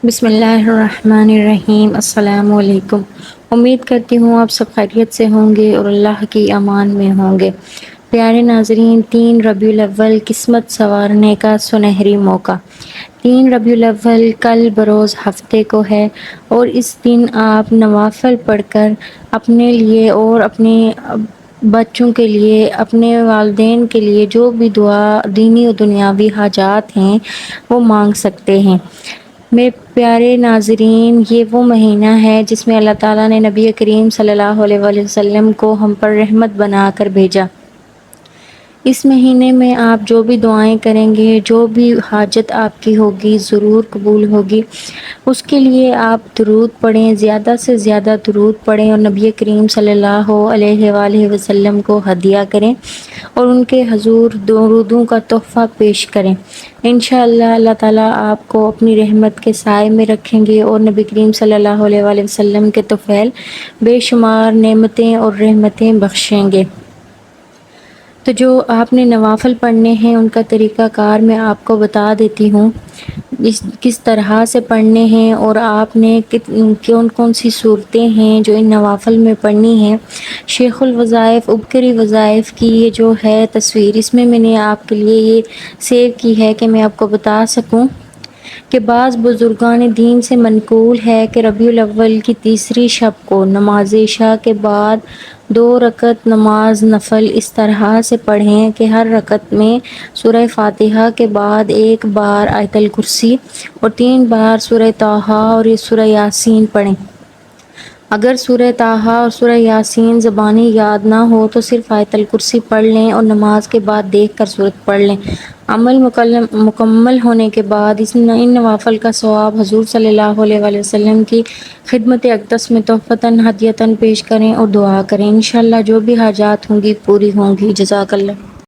بسم اللہ الرحمن الرحیم، السلام علیکم۔ امید کرتی ہوں آپ سب خیریت سے ہوں گے اور اللہ کی امان میں ہوں گے۔ پیارے ناظرین، 3 ربیع الاول قسمت سنوارنے کا سنہری موقع۔ 3 ربیع الاول کل بروز ہفتے کو ہے اور اس دن آپ نوافل پڑھ کر اپنے لیے اور اپنے بچوں کے لیے، اپنے والدین کے لیے جو بھی دعا دینی و دنیاوی حاجات ہیں وہ مانگ سکتے ہیں۔ میرے پیارے ناظرین، یہ وہ مہینہ ہے جس میں اللہ تعالیٰ نے نبی کریم صلی اللہ علیہ وآلہ وسلم کو ہم پر رحمت بنا کر بھیجا۔ اس مہینے میں آپ جو بھی دعائیں کریں گے، جو بھی حاجت آپ کی ہوگی ضرور قبول ہوگی۔ اس کے لیے آپ درود پڑھیں، زیادہ سے زیادہ درود پڑھیں اور نبی کریم صلی اللہ علیہ وآلہ وسلم کو ہدیہ کریں اور ان کے حضور درودوں کا تحفہ پیش کریں۔ انشاءاللہ اللہ تعالیٰ آپ کو اپنی رحمت کے سائے میں رکھیں گے اور نبی کریم صلی اللہ علیہ وآلہ وسلم کے طفیل بے شمار نعمتیں اور رحمتیں بخشیں گے۔ تو جو آپ نے نوافل پڑھنے ہیں ان کا طریقہ کار میں آپ کو بتا دیتی ہوں، کس طرح سے پڑھنے ہیں اور آپ نے کون کون سی صورتیں ہیں جو ان نوافل میں پڑھنی ہیں۔ شیخ الوظائف عبقری وظائف کی یہ جو ہے تصویر، اس میں نے آپ کے لیے یہ سیو کی ہے کہ میں آپ کو بتا سکوں کہ بعض بزرگان دین سے منقول ہے کہ ربیع الاول کی تیسری شب کو نماز عشاء کے بعد 2 رکعت نماز نفل اس طرح سے پڑھیں کہ ہر رکعت میں سورہ فاتحہ کے بعد 1 بار آیت الکرسی اور 3 بار سورہ طٰہٰ اور سورہ یاسین پڑھیں۔ اگر سورہ طٰہٰ اور سورہ یاسین زبانی یاد نہ ہو تو صرف آیت الکرسی پڑھ لیں اور نماز کے بعد دیکھ کر سورت پڑھ لیں۔ عمل مکمل ہونے کے بعد ان نوافل کا ثواب حضور صلی اللہ علیہ وآلہ وسلم کی خدمت اقدس میں تحفتاً ہدیۃً پیش کریں اور دعا کریں۔ انشاءاللہ جو بھی حاجات ہوں گی پوری ہوں گی۔ جزاک اللہ۔